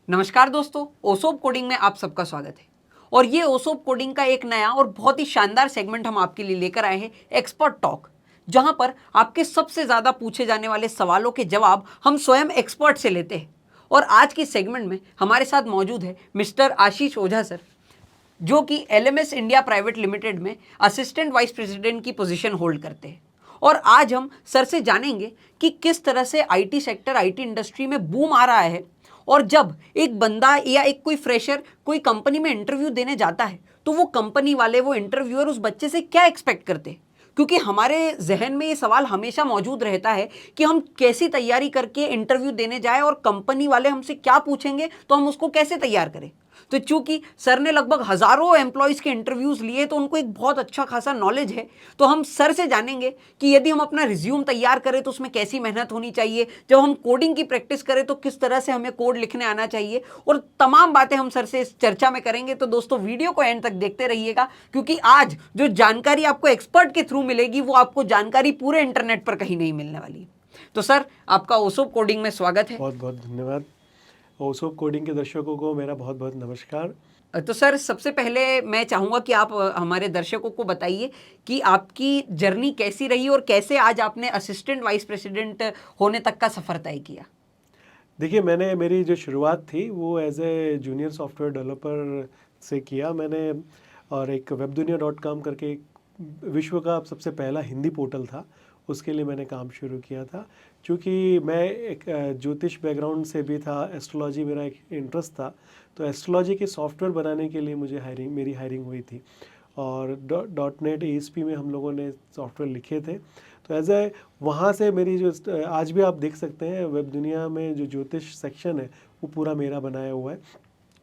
नमस्कार दोस्तों, ओसोप कोडिंग में आप सबका स्वागत है। और ये ओसोप कोडिंग का एक नया और बहुत ही शानदार सेगमेंट हम आपके लिए लेकर आए हैं, एक्सपर्ट टॉक, जहां पर आपके सबसे ज़्यादा पूछे जाने वाले सवालों के जवाब हम स्वयं एक्सपर्ट से लेते हैं। और आज के सेगमेंट में हमारे साथ मौजूद है मिस्टर आशीष ओझा सर, जो कि एलएमएस इंडिया प्राइवेट लिमिटेड में असिस्टेंट वाइस प्रेसिडेंट की पोजीशन होल्ड करते हैं। और आज हम सर से जानेंगे कि किस तरह से आईटी सेक्टर, आईटी इंडस्ट्री में बूम आ रहा है, और जब एक बंदा या एक कोई फ्रेशर कोई कंपनी में इंटरव्यू देने जाता है तो वो कंपनी वाले, वो इंटरव्यूअर उस बच्चे से क्या एक्सपेक्ट करते हैं। क्योंकि हमारे जहन में ये सवाल हमेशा मौजूद रहता है कि हम कैसी तैयारी करके इंटरव्यू देने जाए और कंपनी वाले हमसे क्या पूछेंगे तो हम उसको कैसे तैयार करें। तो चूंकि सर ने लगभग हजारों एम्प्लॉयज़ के इंटरव्यूज़ लिए तो उनको एक बहुत अच्छा खासा नॉलेज है। तो हम सर से जानेंगे कि यदि हम अपना रिज्यूम तैयार करें तो उसमें कैसी मेहनत होनी चाहिए, जब हम कोडिंग की प्रैक्टिस करें तो किस तरह से हमें कोड लिखने आना चाहिए, और तमाम बातें हम सर से इस चर्चा में करेंगे। तो दोस्तों, वीडियो को एंड तक देखते रहिएगा, क्योंकि आज जो जानकारी आपको एक्सपर्ट के थ्रू मिलेगी वो आपको जानकारी पूरे इंटरनेट पर कहीं नहीं मिलने वाली। तो सर, आपका ओसोप कोडिंग में स्वागत है। बहुत बहुत धन्यवाद। ओसोप कोडिंग के दर्शकों को मेरा बहुत बहुत नमस्कार। तो सर, सबसे पहले मैं चाहूँगा कि आप हमारे दर्शकों को बताइए कि आपकी जर्नी कैसी रही और कैसे आज आपने असिस्टेंट वाइस प्रेसिडेंट होने तक का सफ़र तय किया। देखिए, मेरी जो शुरुआत थी वो as a junior software developer से किया मैंने, और एक webdunia.com करके एक विश्व का सबसे पहला हिंदी पोर्टल था, उसके लिए मैंने काम शुरू किया था। क्योंकि मैं एक ज्योतिष बैकग्राउंड से भी था, एस्ट्रोलॉजी मेरा एक इंटरेस्ट था, तो एस्ट्रोलॉजी के सॉफ्टवेयर बनाने के लिए मेरी हायरिंग हुई थी। और .NET ASP में हम लोगों ने सॉफ्टवेयर लिखे थे। तो एज ए वहाँ से मेरी जो आज भी आप देख सकते हैं वेब दुनिया में जो ज्योतिष सेक्शन है वो पूरा मेरा बनाया हुआ है।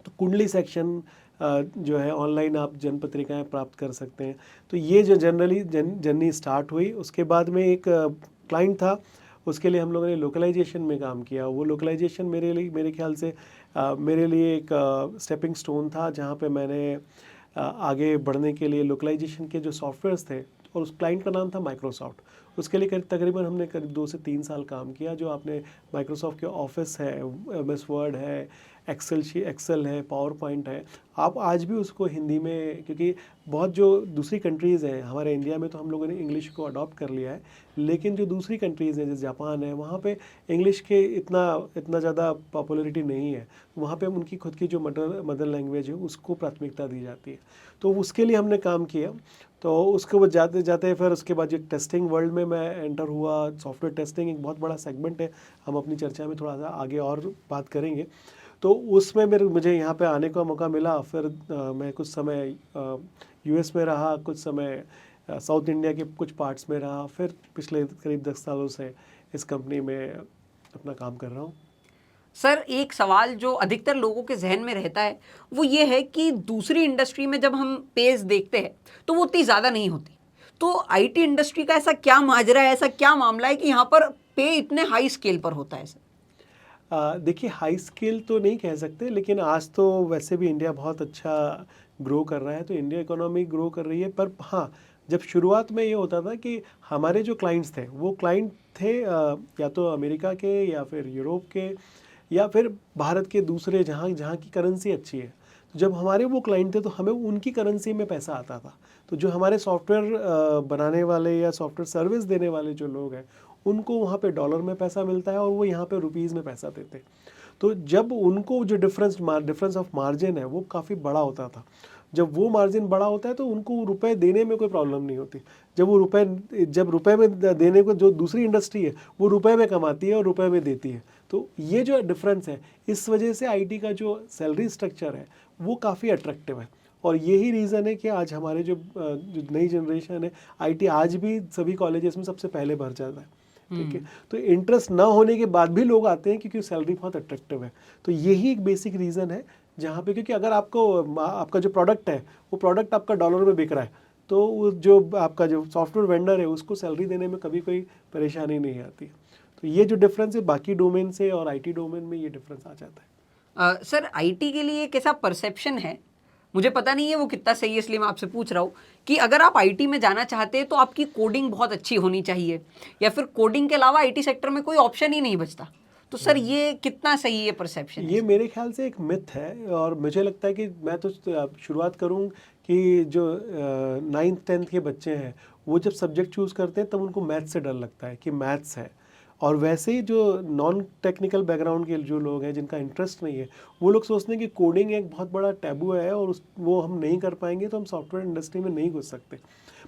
तो कुंडली सेक्शन जो है ऑनलाइन आप जन पत्रिकाएँ प्राप्त कर सकते हैं। तो ये जो जर्नी स्टार्ट हुई, उसके बाद में एक क्लाइंट था, उसके लिए हम लोगों ने लोकलाइजेशन में काम किया। वो लोकलाइजेशन मेरे ख्याल से मेरे लिए एक स्टेपिंग स्टोन था, जहाँ पे मैंने आगे बढ़ने के लिए लोकलाइजेशन के जो सॉफ्टवेयर्स थे, और उस क्लाइंट का नाम था माइक्रोसॉफ्ट। उसके लिए तकरीबन हमने करीब 2 से 3 साल काम किया। जो आपने माइक्रोसॉफ्ट के ऑफिस है, MS वर्ड है, एक्सेल है, पावर पॉइंट है, आप आज भी उसको हिंदी में, क्योंकि बहुत जो दूसरी कंट्रीज़ हैं, हमारे इंडिया में तो हम लोगों ने इंग्लिश को अडॉप्ट कर लिया है, लेकिन जो दूसरी कंट्रीज़ हैं जैसे जापान है, वहाँ पे इंग्लिश के इतना ज़्यादा पॉपुलैरिटी नहीं है। वहाँ पे उनकी खुद की जो मदर लैंग्वेज है उसको प्राथमिकता दी जाती है। तो उसके लिए हमने काम किया। तो उसके बाद जाते जाते फिर उसके बाद जो टेस्टिंग वर्ल्ड में मैं एंटर हुआ। सॉफ्टवेयर टेस्टिंग एक बहुत बड़ा सेगमेंट है, हम अपनी चर्चा में थोड़ा सा आगे और बात करेंगे। तो उसमें मुझे यहाँ पे आने का मौका मिला। फिर मैं कुछ समय US में रहा, कुछ समय साउथ इंडिया के कुछ पार्ट्स में रहा। फिर पिछले करीब 10 सालों से इस कंपनी में अपना काम कर रहा हूँ। सर, एक सवाल जो अधिकतर लोगों के जहन में रहता है वो ये है कि दूसरी इंडस्ट्री में जब हम पेज देखते हैं तो वो उतनी ज़्यादा नहीं होती। तो आईटी इंडस्ट्री का ऐसा क्या माजरा है, ऐसा क्या मामला है कि यहाँ पर पे इतने हाई स्केल पर होता है सर? देखिए, हाई स्केल तो नहीं कह सकते, लेकिन आज तो वैसे भी इंडिया बहुत अच्छा ग्रो कर रहा है। तो इंडिया इकोनॉमी ग्रो कर रही है। पर हाँ, जब शुरुआत में ये होता था कि हमारे जो क्लाइंट्स थे वो क्लाइंट थे या तो अमेरिका के, या फिर यूरोप के, या फिर भारत के दूसरे, जहाँ जहाँ की करेंसी अच्छी है। तो जब हमारे वो क्लाइंट थे तो हमें उनकी करेंसी में पैसा आता था। तो जो हमारे सॉफ्टवेयर बनाने वाले या सॉफ्टवेयर सर्विस देने वाले जो लोग हैं, उनको वहाँ पे डॉलर में पैसा मिलता है और वो यहाँ पे रुपीज़ में पैसा देते हैं। तो जब उनको जो डिफरेंस ऑफ मार्जिन है वो काफ़ी बड़ा होता था। जब वो मार्जिन बड़ा होता है तो उनको रुपए देने में कोई प्रॉब्लम नहीं होती। जब रुपए में देने को जो दूसरी इंडस्ट्री है वो रुपए में कमाती है और रुपए में देती है। तो ये जो डिफरेंस है, इस वजह से आईटी का जो सैलरी स्ट्रक्चर है वो काफ़ी अट्रैक्टिव है। और यही रीज़न है कि आज हमारे जो नई जनरेशन है, आईटी आज भी सभी कॉलेजेस में सबसे पहले भर जाता है। ठीक है, तो इंटरेस्ट ना होने के बाद भी लोग आते हैं क्योंकि सैलरी बहुत अट्रैक्टिव है। तो यही एक बेसिक रीज़न है जहाँ पे, क्योंकि अगर आपका जो प्रोडक्ट है वो प्रोडक्ट आपका डॉलर में बिक रहा है, तो जो आपका जो सॉफ्टवेयर वेंडर है उसको सैलरी देने में कभी कोई परेशानी नहीं आती। तो ये जो डिफरेंस है बाकी डोमेन से और आईटी डोमेन में, ये डिफरेंस आ जाता है। सर, आईटी के लिए एक ऐसा परसेप्शन है मुझे पता नहीं है वो कितना सही है, इसलिए मैं आपसे पूछ रहा हूँ कि अगर आप आईटी में जाना चाहते हैं तो आपकी कोडिंग बहुत अच्छी होनी चाहिए, या फिर कोडिंग के अलावा आईटी सेक्टर में कोई ऑप्शन ही नहीं बचता। तो सर ये कितना सही है परसेप्शन ये है? मेरे ख्याल से एक मिथ है, और मुझे लगता है कि मैं तो शुरुआत करूँ कि जो 9th-10th के बच्चे हैं वो जब सब्जेक्ट चूज़ करते हैं तब उनको मैथ्स से डर लगता है कि मैथ्स है। और वैसे ही जो नॉन टेक्निकल बैकग्राउंड के जो लोग हैं जिनका इंटरेस्ट नहीं है, वो लोग सोचते हैं कि कोडिंग एक बहुत बड़ा टैबू है और वो हम नहीं कर पाएंगे तो हम सॉफ्टवेयर इंडस्ट्री में नहीं घुस सकते।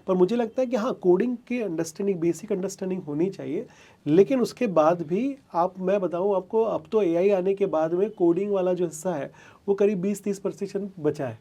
पर मुझे लगता है कि हाँ, कोडिंग की अंडरस्टैंडिंग, बेसिक अंडरस्टैंडिंग होनी चाहिए, लेकिन उसके बाद भी मैं बताऊँ आपको, अब तो एआई आने के बाद में कोडिंग वाला जो हिस्सा है वो करीब 20-30% बचा है।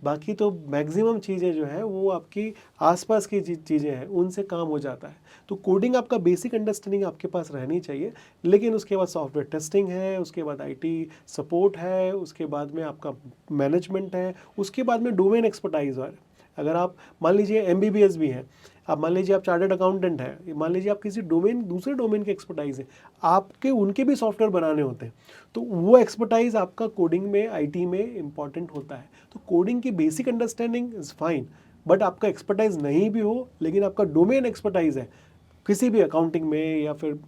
बाकी तो मैक्सिमम चीज़ें जो हैं वो आपकी आसपास की चीज़ें हैं, उनसे काम हो जाता है। तो कोडिंग आपका बेसिक अंडरस्टैंडिंग आपके पास रहनी चाहिए, लेकिन उसके बाद सॉफ्टवेयर टेस्टिंग है, उसके बाद आईटी सपोर्ट है, उसके बाद में आपका मैनेजमेंट है, उसके बाद में डोमेन एक्सपर्टाइज है। अगर आप मान लीजिए एमबीबीएस भी हैं, आप मान लीजिए आप चार्टर्ड अकाउंटेंट हैं, मान लीजिए आप किसी दूसरे डोमेन के एक्सपर्टाइज हैं, आपके उनके भी सॉफ्टवेयर बनाने होते हैं, तो वो एक्सपर्टाइज आपका कोडिंग में, आईटी में इंपॉर्टेंट होता है। तो कोडिंग की basic understanding is fine, but आपका एक्सपर्टाइज नहीं भी हो, लेकिन आपका डोमेन एक्सपर्टाइज है किसी भी अकाउंटिंग में या फिर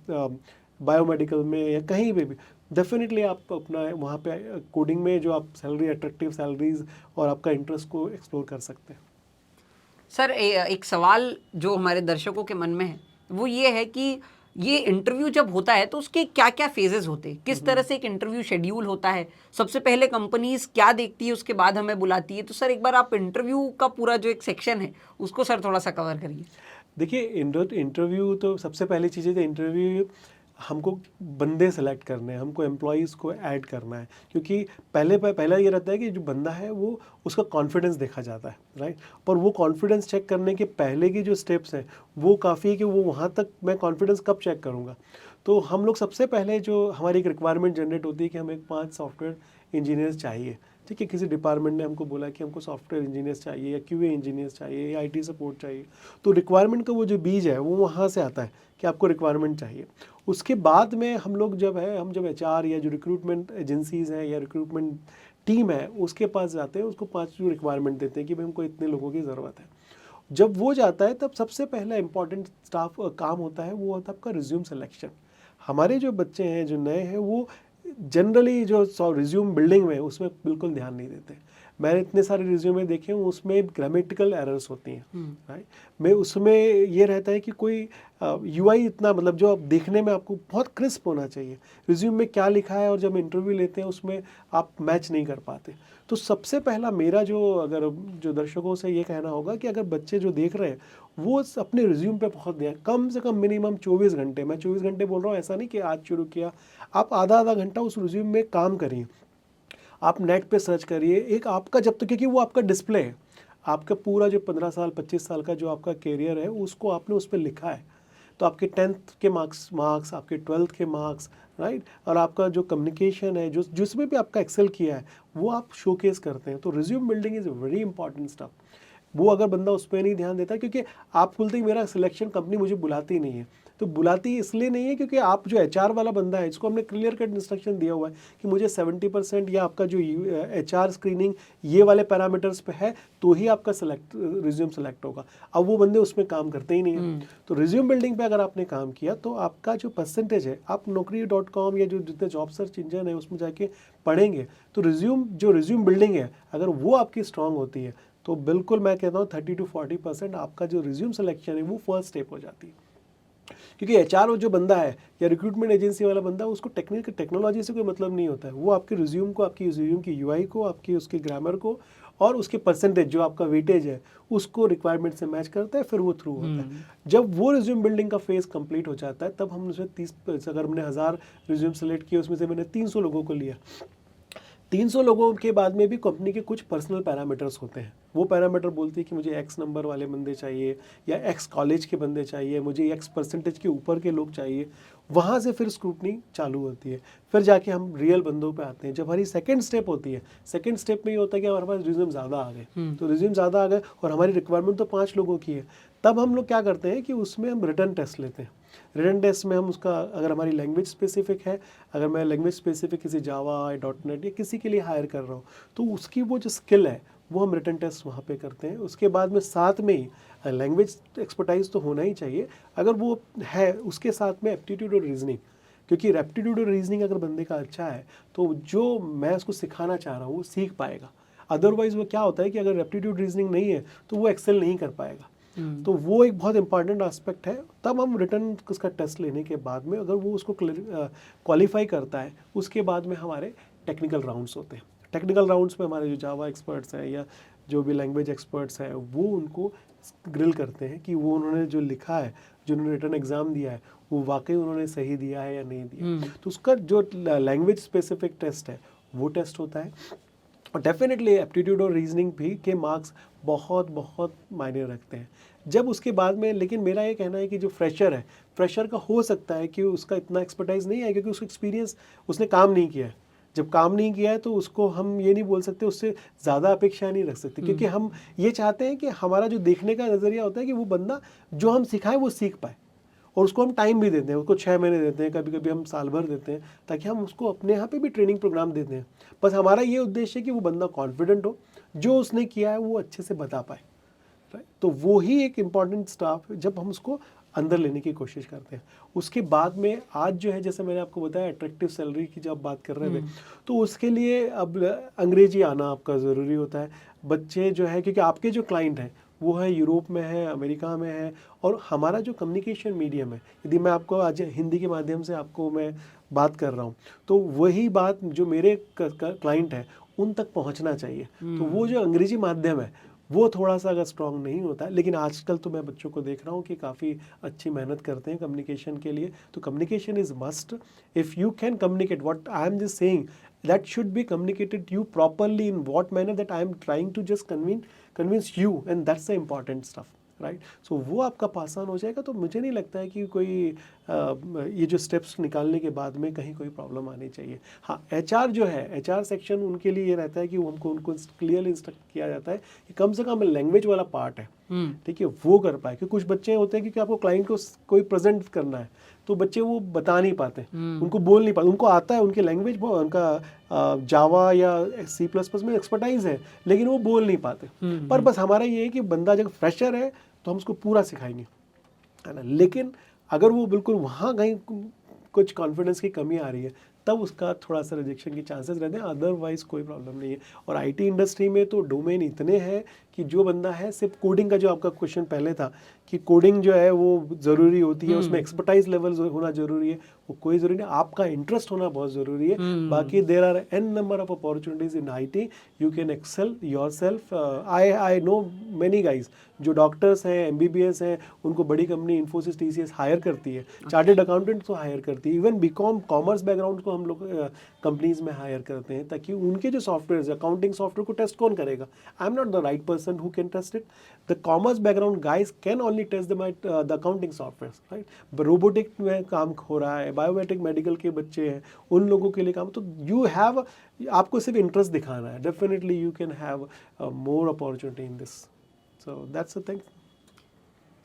बायोमेडिकल में या कहीं पे भी, डेफिनेटली आप अपना वहाँ पे कोडिंग में जो आप सैलरी, अट्रैक्टिव सैलरीज और आपका इंटरेस्ट को एक्सप्लोर कर सकते हैं। सर एक सवाल जो हमारे दर्शकों के मन में है वो ये है कि ये इंटरव्यू जब होता है तो उसके क्या क्या फेजेस होते हैं, किस तरह से एक इंटरव्यू शेड्यूल होता है, सबसे पहले कंपनीज क्या देखती है, उसके बाद हमें बुलाती है। तो सर एक बार आप इंटरव्यू का पूरा जो एक सेक्शन है उसको सर थोड़ा सा कवर करिए। देखिए, इंटरव्यू तो सबसे पहली चीज़ है, इंटरव्यू हमको बंदे सेलेक्ट करने हैं, हमको एम्प्लॉयज़ को ऐड करना है, क्योंकि पहला ये रहता है कि जो बंदा है वो उसका कॉन्फिडेंस देखा जाता है, राइट। पर वो कॉन्फिडेंस चेक करने के पहले की जो स्टेप्स हैं वो काफ़ी है कि वो वहाँ तक मैं कॉन्फिडेंस कब चेक करूँगा। तो हम लोग सबसे पहले जो हमारी एक रिक्वायरमेंट जनरेट होती है कि हमें 5 सॉफ्टवेयर इंजीनियर्स चाहिए, ठीक है। किसी डिपार्टमेंट ने हमको बोला कि हमको सॉफ्टवेयर इंजीनियर्स चाहिए या क्यूए इंजीनियर्स चाहिए या आईटी सपोर्ट चाहिए, तो रिक्वायरमेंट का वो जो बीज है वो वहाँ से आता है कि आपको रिक्वायरमेंट चाहिए। उसके बाद में हम लोग हम जब एचआर या जो रिक्रूटमेंट एजेंसीज़ हैं या रिक्रूटमेंट टीम है उसके पास जाते हैं, उसको 5 जो रिक्वायरमेंट देते हैं कि भाई हमको इतने लोगों की ज़रूरत है। जब वो जाता है तब सबसे पहला इंपॉर्टेंट स्टाफ काम होता है वो होता है आपका रिज्यूम सिलेक्शन। हमारे जो बच्चे हैं जो नए हैं वो जनरली जो रिज्यूम बिल्डिंग में उसमें बिल्कुल ध्यान नहीं देते। मैंने इतने सारे रिज्यूमे देखे हैं, उसमें ग्रामेटिकल एरर्स होती हैं, राइट। मैं उसमें ये रहता है कि कोई यूआई इतना, मतलब जो आप देखने में आपको बहुत क्रिस्प होना चाहिए, रिज्यूम में क्या लिखा है और जब इंटरव्यू लेते हैं उसमें आप मैच नहीं कर पाते। तो सबसे पहला मेरा जो दर्शकों से ये कहना होगा कि अगर बच्चे जो देख रहे हैं वो अपने रिज्यूम पे बहुत ध्यान, कम से कम मिनिमम 24 घंटे, मैं 24 घंटे बोल रहा हूँ, ऐसा नहीं कि आज शुरू किया, आप आधा घंटा उस रिज्यूम में काम करिए। आप नेट पे सर्च करिए, एक आपका जब तक, क्योंकि वो आपका डिस्प्ले है, आपका पूरा जो 15 साल 25 साल का जो आपका कैरियर है उसको आपने उस पर लिखा है। तो आपके 10th के मार्क्स, आपके 12th के मार्क्स, राइट, और आपका जो कम्युनिकेशन है, जिसमें भी आपका एक्सेल किया है वो आप शोकेस करते हैं। तो resume building is very important stuff. वो अगर बंदा उस पर नहीं ध्यान देता, क्योंकि आप बोलते हैं मेरा सिलेक्शन कंपनी मुझे बुलाती नहीं है, तो बुलाती इसलिए नहीं है क्योंकि आप जो एचआर वाला बंदा है, इसको हमने क्लियर कट इंस्ट्रक्शन दिया हुआ है कि मुझे 70% या आपका जो एचआर स्क्रीनिंग ये वाले पैरामीटर्स पे है तो ही आपका रिज्यूम सेलेक्ट होगा। अब वो बंदे उसमें काम करते ही नहीं है। तो रिज्यूम बिल्डिंग पे अगर आपने काम किया तो आपका जो परसेंटेज है, आप Naukri.com या जो जितने जॉब सर्च इंजन है उसमें जाके पढ़ेंगे, तो रिज्यूम बिल्डिंग है अगर वो आपकी स्ट्रांग होती है तो बिल्कुल मैं कहता हूँ 30 to 40% आपका जो रिज्यूम सिलेक्शन है वो फर्स्ट स्टेप हो जाती है। क्योंकि एचआर जो बंदा है या रिक्रूटमेंट एजेंसी वाला बंदा, उसको टेक्नोलॉजी से कोई मतलब नहीं होता है। वो आपके रिज्यूम को, आपकी रिज्यूम की यूआई को, आपकी उसकी ग्रामर को और उसके परसेंटेज जो आपका वेटेज है उसको रिक्वायरमेंट से मैच करता है, फिर वो थ्रू होता है। जब वो रिज्यूम बिल्डिंग का फेज कंप्लीट हो जाता है तब हम उसमें 30, अगर हमने 1000 रिज्यूम सेलेक्ट किए उसमें से मैंने 300 लोगों को लिया, 300 लोगों के बाद में भी कंपनी के कुछ पर्सनल पैरामीटर्स होते हैं। वो पैरामीटर बोलती है कि मुझे एक्स नंबर वाले बंदे चाहिए या एक्स कॉलेज के बंदे चाहिए, मुझे एक्स परसेंटेज के ऊपर के लोग चाहिए। वहाँ से फिर स्क्रूटनी चालू होती है, फिर जाके हम रियल बंदों पे आते हैं। जब हमारी सेकंड स्टेप होती है, सेकंड स्टेप में ये होता है कि हमारे पास रिज्यूम ज़्यादा आ गए, तो रिज्यूम ज़्यादा आ गए और हमारी रिक्वायरमेंट तो 5 लोगों की है, तब हम लोग क्या करते हैं कि उसमें हम रिटर्न टेस्ट लेते हैं। रिटर्न टेस्ट में हम उसका, अगर हमारी लैंग्वेज स्पेसिफिक है, अगर मैं लैंग्वेज स्पेसिफिक किसी जावा या .NET या किसी के लिए हायर कर रहा हूँ, तो उसकी वो जो स्किल है वो हम रिटन टेस्ट वहाँ पे करते हैं। उसके बाद में साथ में ही लैंग्वेज एक्सपर्टाइज तो होना ही चाहिए, अगर वो है उसके साथ में एप्टीट्यूड और रीजनिंग, क्योंकि एप्टीट्यूड और रीजनिंग अगर बंदे का अच्छा है तो जो मैं उसको सिखाना चाह रहा हूँ वो सीख पाएगा। अदरवाइज वो क्या होता है कि अगर एप्टीट्यूड रीजनिंग नहीं है तो वो एक्सेल नहीं कर पाएगा। तो वो एक बहुत इंपॉर्टेंट एस्पेक्ट है। तब हम रिटर्न उसका टेस्ट लेने के बाद में अगर वो उसको क्वालिफाई करता है, उसके बाद में हमारे टेक्निकल राउंड्स होते हैं। टेक्निकल राउंड्स में हमारे जो जावा एक्सपर्ट्स हैं या जो भी लैंग्वेज एक्सपर्ट्स हैं वो उनको ग्रिल करते हैं कि वो उन्होंने जो लिखा है, जो उन्होंने रिटर्न एग्जाम दिया है, वो वाकई उन्होंने सही दिया है या नहीं दिया। तो उसका जो लैंग्वेज स्पेसिफिक टेस्ट है वो टेस्ट होता है। और डेफिनेटली एप्टीट्यूड और रीजनिंग भी के मार्क्स बहुत बहुत मायने रखते हैं। जब उसके बाद में, लेकिन मेरा ये कहना है कि जो फ्रेशर है, फ्रेशर का हो सकता है कि उसका इतना एक्सपर्टाइज नहीं है क्योंकि उसका एक्सपीरियंस, उसने काम नहीं किया है। जब काम नहीं किया है तो उसको हम ये नहीं बोल सकते, उससे ज़्यादा अपेक्षा नहीं रख सकते, क्योंकि हम ये चाहते हैं कि हमारा जो देखने का नज़रिया होता है कि वो बंदा जो हम सिखाएं वो सीख पाए। और उसको हम टाइम भी देते हैं, उसको 6 महीने देते हैं, कभी कभी हम साल भर देते हैं, ताकि हम उसको अपने यहाँ पे भी ट्रेनिंग प्रोग्राम देते हैं। बस हमारा ये उद्देश्य है कि वो बंदा कॉन्फिडेंट हो, जो उसने किया है वो अच्छे से बता पाए। राइट, तो वो ही एक इम्पॉर्टेंट स्टाफ है जब हम उसको अंदर लेने की कोशिश करते हैं। उसके बाद में आज जो है, जैसे मैंने आपको बताया अट्रैक्टिव सैलरी की जब बात कर रहे थे, तो उसके लिए अब अंग्रेजी आना आपका ज़रूरी होता है। बच्चे जो है, क्योंकि आपके जो क्लाइंट हैं वो है यूरोप में है, अमेरिका में है, और हमारा जो कम्युनिकेशन मीडियम है, यदि मैं आपको आज हिंदी के माध्यम से आपको मैं बात कर रहा हूँ तो वही बात जो मेरे क्लाइंट है उन तक पहुँचना चाहिए। तो वो जो अंग्रेजी माध्यम है वो थोड़ा सा अगर स्ट्रॉन्ग नहीं होता है, लेकिन आजकल तो मैं बच्चों को देख रहा हूँ कि काफ़ी अच्छी मेहनत करते हैं कम्युनिकेशन के लिए। तो communication is must. If you can communicate what I am just saying, that should be communicated to you properly in what manner that I am trying to just convince you, and that's the important stuff, right? So वो आपका pass on हो जाएगा। तो मुझे नहीं लगता है कि कोई ये जो स्टेप्स निकालने के बाद में कहीं कोई प्रॉब्लम आनी चाहिए। हाँ, HR जो है, HR सेक्शन, उनके लिए ये रहता है कि उनको क्लियरली इंस्ट्रक्ट किया जाता है कि कम से कम लैंग्वेज वाला पार्ट है, ठीक है, वो कर पाए। क्योंकि कुछ बच्चे होते हैं, क्योंकि आपको क्लाइंट को कोई प्रेजेंट करना है तो बच्चे वो बता नहीं पाते, उनको बोल नहीं पाते। उनको आता है, उनकी लैंग्वेज, उनका जावा या C++ में एक्सपर्टाइज है, लेकिन वो बोल नहीं पाते। पर बस हमारा ये है कि बंदा जब फ्रेशर है तो हम उसको पूरा सिखाएंगे, है ना। लेकिन अगर वो बिल्कुल वहाँ कहीं कुछ कॉन्फिडेंस की कमी आ रही है तब उसका थोड़ा सा रिजेक्शन के चांसेस रहते हैं, अदरवाइज कोई प्रॉब्लम नहीं है। और IT इंडस्ट्री में तो डोमेन इतने हैं कि जो बंदा है, सिर्फ कोडिंग का, जो आपका क्वेश्चन पहले था कि कोडिंग जो है वो ज़रूरी होती है, उसमें एक्सपर्टाइज लेवल होना ज़रूरी है, वो कोई ज़रूरी नहीं, आपका इंटरेस्ट होना बहुत ज़रूरी है। बाकी there are n number of opportunities in IT, you can excel yourself. I know many guys जो डॉक्टर्स हैं, MBBS हैं, उनको बड़ी कंपनी इन्फोसिस TCS हायर करती है, चार्टेड अकाउंटेंट को हायर करती है, इवन BCom कॉमर्स बैकग्राउंड को हम लोग कंपनीज में हायर करते हैं, ताकि उनके जो सॉफ्टवेयर, अकाउंटिंग सॉफ्टवेयर को टेस्ट कौन करेगा? I am not the right person who can test it. The commerce background guys can only test the accounting software, right. Robotic में काम हो रहा है, बायोमेट्रिक मेडिकल के बच्चे हैं, उन लोगों के लिए काम। तो यू हैव, आपको सिर्फ इंटरेस्ट दिखाना है, definitely you can have more opportunity in this. So that's the thing.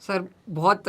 Sir, बहुत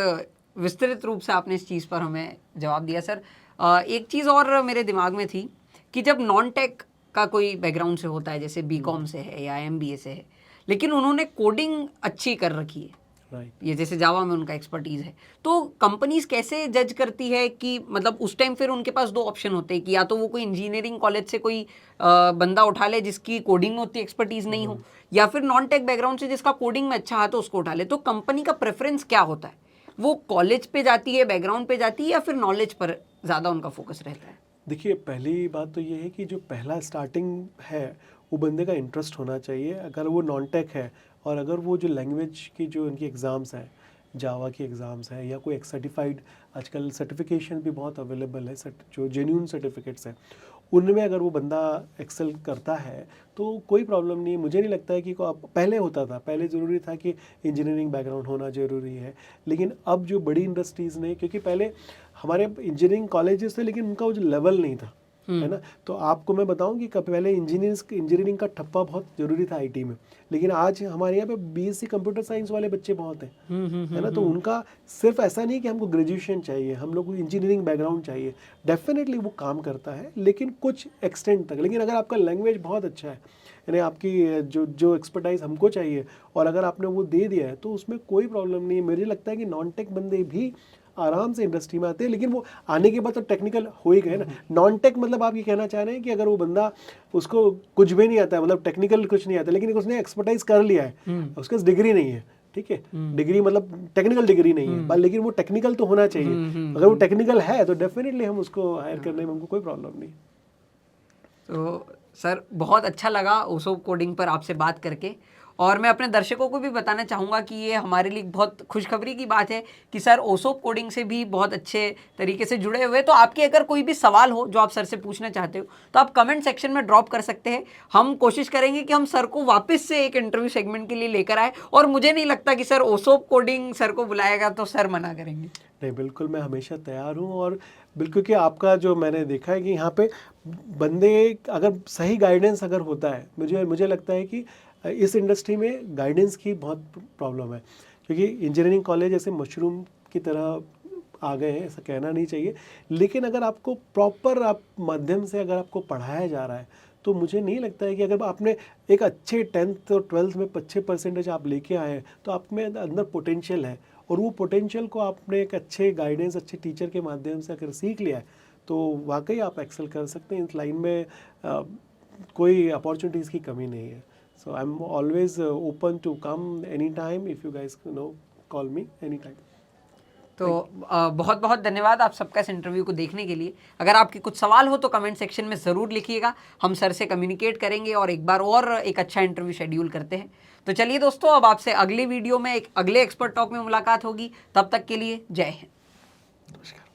विस्तृत रूप से आपने इस चीज़ पर हमें जवाब दिया। सर, एक चीज़ और मेरे दिमाग में थी कि जब नॉन टेक का कोई बैकग्राउंड से होता है, जैसे BCom से है या MBA से है, लेकिन उन्होंने कोडिंग अच्छी कर रखी है, ये जैसे जावा में उनका एक्सपर्टीज है, तो कंपनीज कैसे जज करती है कि मतलब उस टाइम फिर उनके पास दो ऑप्शन होते हैं कि या तो वो कोई इंजीनियरिंग कॉलेज से कोई बंदा उठा ले जिसकी कोडिंग में उतनी एक्सपर्टीज नहीं हो, या फिर नॉन टेक बैकग्राउंड से जिसका कोडिंग में अच्छा है तो उसको उठा ले। तो कंपनी का प्रेफरेंस क्या होता है? वो कॉलेज पे जाती है, बैकग्राउंड पे जाती है, या फिर नॉलेज पर ज़्यादा उनका फोकस रहता है? देखिए, पहली बात तो ये है कि जो पहला स्टार्टिंग है वो बंदे का इंटरेस्ट होना चाहिए। अगर वो नॉन टेक है और अगर वो जो लैंग्वेज की जो उनकी एग्ज़ाम्स हैं, जावा की एग्ज़ाम्स हैं, या कोई एक सर्टिफाइड, आजकल सर्टिफिकेशन भी बहुत अवेलेबल है, जो जेन्युइन सर्टिफिकेट्स हैं, उनमें अगर वो बंदा एक्सेल करता है तो कोई प्रॉब्लम नहीं है। मुझे नहीं लगता है कि पहले होता था, पहले ज़रूरी था कि इंजीनियरिंग बैकग्राउंड होना ज़रूरी है, लेकिन अब जो बड़ी इंडस्ट्रीज़ ने, क्योंकि पहले हमारे इंजीनियरिंग कॉलेजेस थे लेकिन उनका वो जो लेवल नहीं था, है ना। तो आपको मैं बताऊं कि पहले इंजीनियरिंग का ठप्पा बहुत ज़रूरी था आईटी में, लेकिन आज हमारे यहाँ पे बीएससी कंप्यूटर साइंस वाले बच्चे बहुत हैं, है ना। तो उनका सिर्फ ऐसा नहीं कि हमको ग्रेजुएशन चाहिए, हम लोग को इंजीनियरिंग बैकग्राउंड चाहिए, डेफिनेटली वो काम करता है लेकिन कुछ एक्सटेंट तक। लेकिन अगर आपका लैंग्वेज बहुत अच्छा है, यानी आपकी जो एक्सपर्टाइज हमको चाहिए और अगर आपने वो दे दिया है तो उसमें कोई प्रॉब्लम नहीं है। मुझे लगता है कि नॉन टेक बंदे भी आराम से इंडस्ट्री में आते हैं, लेकिन वो आने के बाद तो टेक्निकल हो ही गए ना। नॉन टेक मतलब आप ये कहना चाह रहे हैं कि अगर वो बंदा, उसको कुछ भी नहीं आता है, मतलब टेक्निकल कुछ नहीं आता, लेकिन उसने एक्सपर्टाइज कर लिया है, उसके पास डिग्री नहीं है, ठीक है, डिग्री मतलब टेक्निकल डिग्री नहीं है, लेकिन वो टेक्निकल तो होना चाहिए। अगर वो टेक्निकल है तो डेफिनेटली हम उसको हायर करने में हमको कोई प्रॉब्लम नहीं। तो सर बहुत अच्छा लगा ओसोप कोडिंग पर आपसे बात करके, और मैं अपने दर्शकों को भी बताना चाहूँगा कि ये हमारे लिए बहुत खुशखबरी की बात है कि सर ओसोप कोडिंग से भी बहुत अच्छे तरीके से जुड़े हुए। तो आपके अगर कोई भी सवाल हो जो आप सर से पूछना चाहते हो तो आप कमेंट सेक्शन में ड्रॉप कर सकते हैं। हम कोशिश करेंगे कि हम सर को वापस से एक इंटरव्यू सेगमेंट के लिए लेकर आए, और मुझे नहीं लगता कि सर ओसोप कोडिंग सर को बुलाएगा तो सर मना करेंगे। नहीं, बिल्कुल मैं हमेशा तैयार हूँ, और बिल्कुल कि आपका जो मैंने देखा है कि यहाँ पे बंदे अगर सही गाइडेंस अगर होता है, मुझे लगता है कि इस इंडस्ट्री में गाइडेंस की बहुत प्रॉब्लम है, क्योंकि इंजीनियरिंग कॉलेज ऐसे मशरूम की तरह आ गए हैं, ऐसा कहना नहीं चाहिए। लेकिन अगर आपको प्रॉपर आप माध्यम से अगर आपको पढ़ाया जा रहा है तो मुझे नहीं लगता है कि अगर आपने एक अच्छे 10th और 12th में अच्छे परसेंटेज आप लेके आए हैं तो आप में अंदर पोटेंशियल है, और वो पोटेंशियल को आपने एक अच्छे गाइडेंस, अच्छे टीचर के माध्यम से अगर सीख लिया है तो वाकई आप एक्सेल कर सकते हैं। इस लाइन में कोई अपॉर्चुनिटीज़ की कमी नहीं है। So I am always open to come any time, if you guys call me any time. तो बहुत बहुत धन्यवाद आप सबका इस इंटरव्यू को देखने के लिए। अगर आपके कुछ सवाल हो तो कमेंट सेक्शन में ज़रूर लिखिएगा, हम सर से कम्युनिकेट करेंगे और एक बार और एक अच्छा इंटरव्यू शेड्यूल करते हैं। तो चलिए दोस्तों, अब आपसे अगले वीडियो में एक अगले एक्सपर्ट टॉक में मुलाकात होगी। तब तक के लिए जय हिंद। नमस्कार।